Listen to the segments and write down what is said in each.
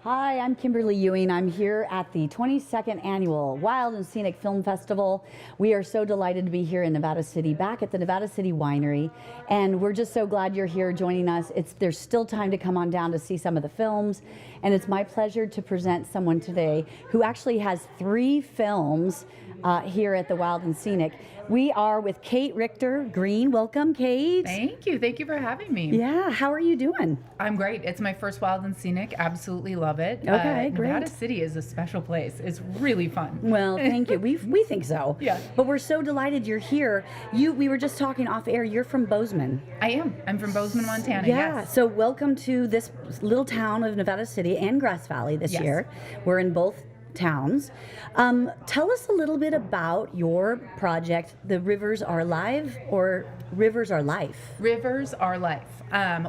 Hi, I'm Kimberly Ewing. I'm here at the 22nd Annual Wild and Scenic Film Festival. We are so delighted to be here in Nevada City, back at the Nevada City Winery, and we're just so glad you're here joining us. There's still time to come on down to see some of the films, and it's my pleasure to present someone today who actually has 3 films here at the Wild and Scenic. We are with Kate Richter Green. Welcome, Kate. Thank you. Thank you for having me. Yeah, how are you doing? I'm great. It's my first Wild and Scenic. Absolutely love it. Okay, great. Nevada City is a special place. It's really fun. Well, thank you. We think so. Yeah. But we're so delighted you're here. We were just talking off air. You're from Bozeman. I am. I'm from Bozeman, Montana. Yeah. Yes. So welcome to this little town of Nevada City and Grass Valley this Yes. year. We're in both towns. Tell us a little bit about your project, The Rivers Are Live, or Rivers Are Life. Rivers are life.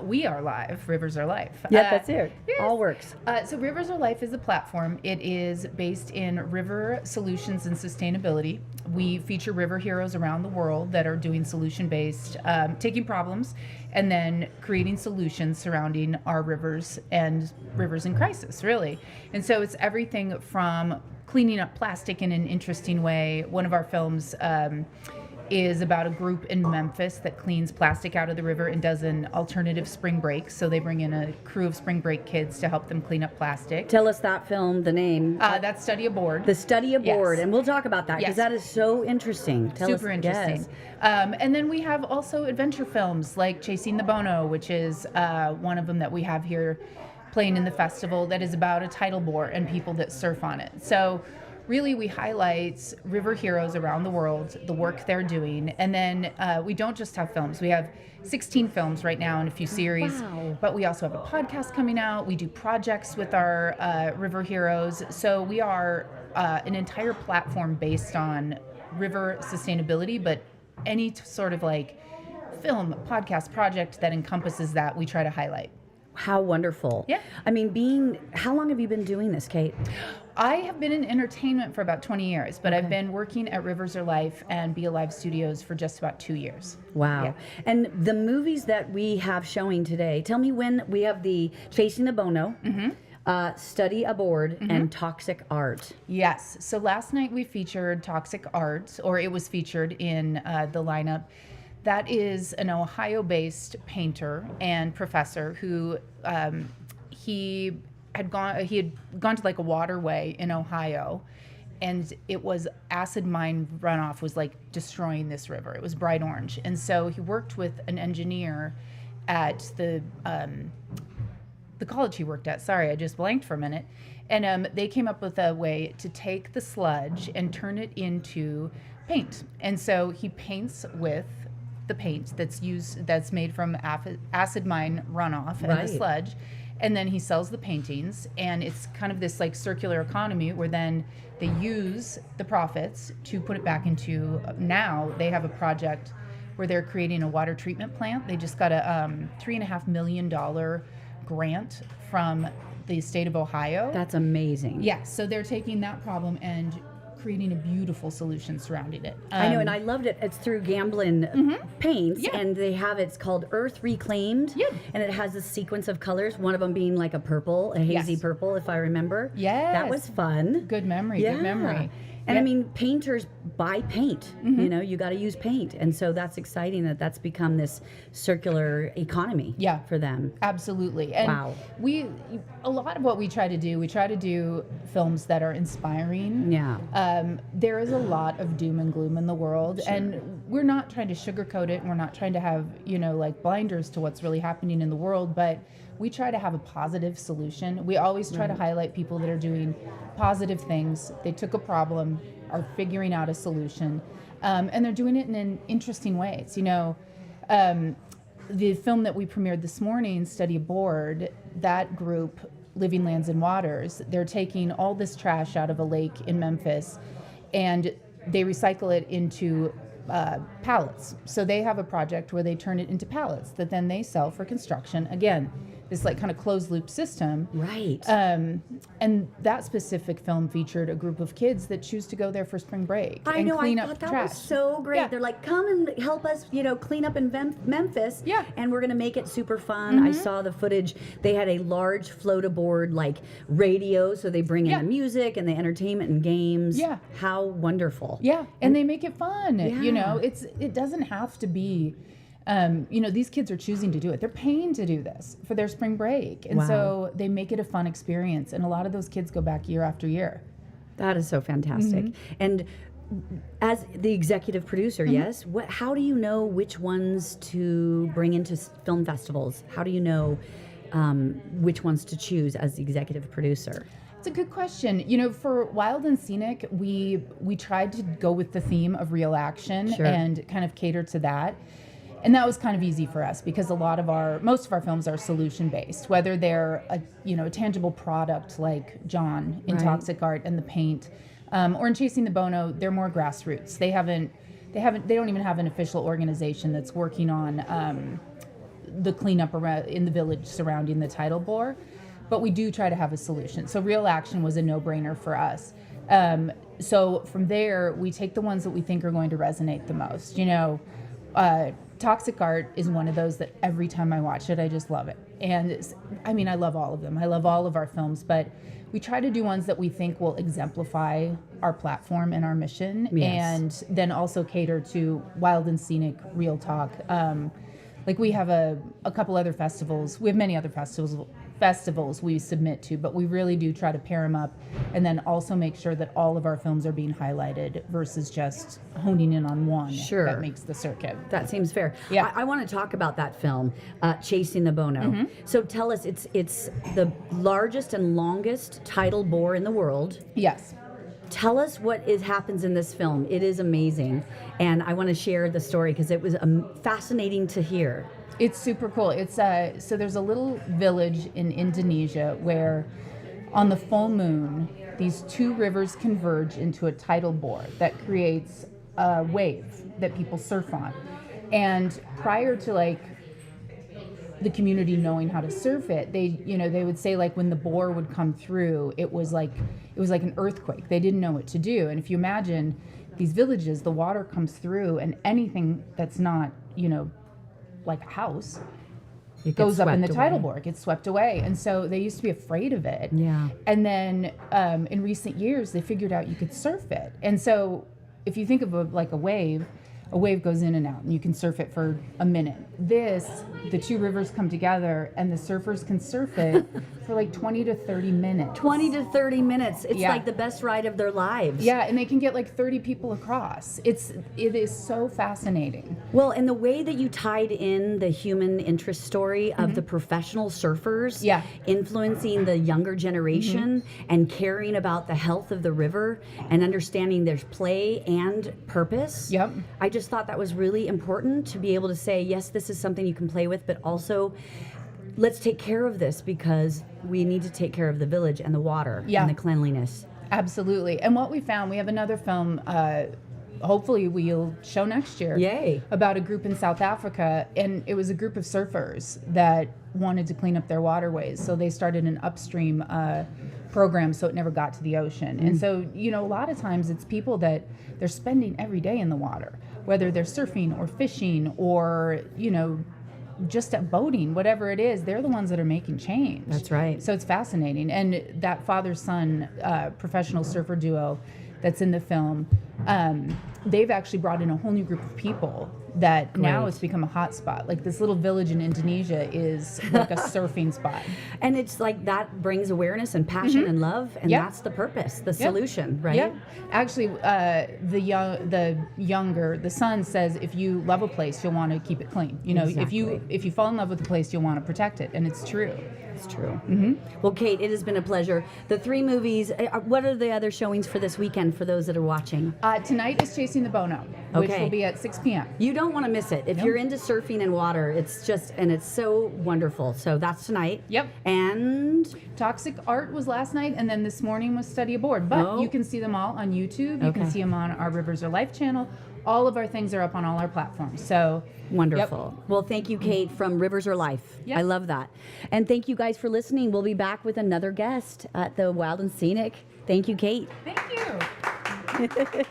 We are live. Rivers are life. Yeah, that's it. Yes. All works. So Rivers Are Life is a platform. It is based in river solutions and sustainability. We feature river heroes around the world that are doing solution-based, taking problems and then creating solutions surrounding our rivers and rivers in crisis, really. And so it's everything from cleaning up plastic in an interesting way. One of our films is about a group in Memphis that cleans plastic out of the river and does an alternative spring break. So they bring in a crew of spring break kids to help them clean up plastic. Tell us that film, the name. That's Study Aboard. The Study Aboard, Yes. and we'll talk about that because Yes. that is so interesting. Tell Super us, interesting. Yes. And then we have also adventure films like Chasing the Bono, which is one of them that we have here playing in the festival, that is about a tidal bore and people that surf on it. So really, we highlight river heroes around the world, the work they're doing. And then we don't just have films. We have 16 films right now in a few series. Wow. But we also have a podcast coming out. We do projects with our river heroes. So we are an entire platform based on river sustainability, but any sort of like film, podcast, project that encompasses that, we try to highlight. How wonderful. Yeah. I mean, how long have you been doing this, Kate? I have been in entertainment for about 20 years, but I've been working at Rivers Are Life and Be Alive Studios for just about 2 years. Wow. Yeah. And the movies that we have showing today, tell me when we have the Chasing the Bono, Study Aboard, and Toxic Art. Yes. So last night we featured Toxic Art, or it was featured in the lineup. That is an Ohio-based painter and professor who he had gone to like a waterway in Ohio, and it was acid mine runoff was like destroying this river. It was bright orange, and so he worked with an engineer at the college he worked at. Sorry, I just blanked for a minute. And they came up with a way to take the sludge and turn it into paint. And so he paints with the paint that's made from acid mine runoff and the sludge, and then he sells the paintings, and it's kind of this like circular economy where then they use the profits to put it back into, now they have a project where they're creating a water treatment plant. They just got a $3.5 million grant from the state of Ohio. That's amazing. Yes, so they're taking that problem and creating a beautiful solution surrounding it. I know, and I loved it. It's through Gamblin Paints, and they have it's called Earth Reclaimed, and it has a sequence of colors. One of them being like a purple, a hazy purple, if I remember. Yes, that was fun. Good memory. Good memory. And I mean, painters buy paint. You know, you got to use paint, and so that's exciting that that's become this circular economy. For them. Absolutely. And a lot of what we try to do films that are inspiring. There is a lot of doom and gloom in the world, and we're not trying to sugarcoat it, and we're not trying to have, you know, like blinders to what's really happening in the world, but we try to have a positive solution. We always try to highlight people that are doing positive things. They took a problem, are figuring out a solution, and they're doing it in interesting ways. You know, the film that we premiered this morning, Study Aboard, that group, Living Lands and Waters, they're taking all this trash out of a lake in Memphis, and they recycle it into pallets. So they have a project where they turn it into pallets that then they sell for construction. Again, this like kind of closed loop system. Right. And that specific film featured a group of kids that choose to go there for spring break I and know, clean I up thought that trash. was so great. Yeah. They're like, come and help us, clean up in Memphis. Yeah. And we're going to make it super fun. I saw the footage. They had a large float-aboard, like, radio, so they bring in the music and the entertainment and games. Yeah. How wonderful. Yeah, and they make it fun. Yeah. It doesn't have to be, these kids are choosing to do it. They're paying to do this for their spring break. And so they make it a fun experience. And a lot of those kids go back year after year. That is so fantastic. And as the executive producer, yes, how do you know which ones to bring into film festivals? How do you know which ones to choose as the executive producer? It's a good question. For Wild and Scenic, we tried to go with the theme of real action and kind of cater to that. And that was kind of easy for us because most of our films are solution based, whether they're a tangible product like John in Toxic Art and the paint, or in Chasing the Bono, they're more grassroots. They don't even have an official organization that's working on the cleanup in the village surrounding the tidal bore. But we do try to have a solution. So real action was a no-brainer for us. So from there, we take the ones that we think are going to resonate the most. Toxic Art is one of those that every time I watch it, I just love it. And I love all of them. I love all of our films, but we try to do ones that we think will exemplify our platform and our mission, and then also cater to Wild and Scenic, Real Talk. Like we have a couple other festivals. We have many other festivals we submit to, but we really do try to pair them up and then also make sure that all of our films are being highlighted versus just honing in on one that makes the circuit. That seems fair. Yeah. I want to talk about that film, Chasing the Bono. So tell us, it's the largest and longest tidal bore in the world. Yes. Tell us what happens in this film. It is amazing, and I want to share the story because it was fascinating to hear. It's super cool. It's so there's a little village in Indonesia where on the full moon, these two rivers converge into a tidal bore that creates a wave that people surf on. And prior to the community knowing how to surf it, they would say when the bore would come through, it was like an earthquake. They didn't know what to do. And if you imagine these villages, the water comes through and anything that's not, like a house, it goes up in the tidal bore. It gets swept away. And so they used to be afraid of it. Yeah. And then in recent years, they figured out you could surf it. And so if you think of a wave goes in and out, and you can surf it for a minute. The two rivers come together, and the surfers can surf it for 20 to 30 minutes. 20 to 30 minutes. It's like the best ride of their lives. Yeah, and they can get 30 people across. It is so fascinating. Well, and the way that you tied in the human interest story of the professional surfers influencing the younger generation and caring about the health of the river and understanding there's play and purpose. Yep. I just thought that was really important to be able to say, yes, this is something you can play with, but also let's take care of this because we need to take care of the village and the water and the cleanliness. Absolutely. And what we found, we have another film, hopefully we'll show next year. Yay. About a group in South Africa, and it was a group of surfers that wanted to clean up their waterways. So they started an upstream program so it never got to the ocean. And so, a lot of times it's people that they're spending every day in the water, whether they're surfing or fishing or, just at boating, whatever it is, they're the ones that are making change. That's right. So it's fascinating. And that father-son professional surfer duo that's in the film, they've actually brought in a whole new group of people that now it's become a hot spot. This little village in Indonesia is like a surfing spot. And it's that brings awareness and passion and love, and that's the purpose, the solution, right? Yeah. Actually, the son says, if you love a place, you'll want to keep it clean. If you fall in love with a place, you'll want to protect it, and it's true. It's true. Well, Kate, it has been a pleasure. The 3 movies, what are the other showings for this weekend for those that are watching? Tonight is Chasing the Bono, which will be at 6 p.m. You don't want to miss it. If you're into surfing and water, it's so wonderful. So that's tonight. Yep. And Toxic Art was last night, and then this morning was Study Aboard. But you can see them all on YouTube. You can see them on our Rivers Are Life channel, all of our things are up on all our platforms. So wonderful. Yep. Well, thank you, Kate, from Rivers Are Life. Yep. I love that. And thank you guys for listening. We'll be back with another guest at the Wild and Scenic. Thank you, Kate. Thank you.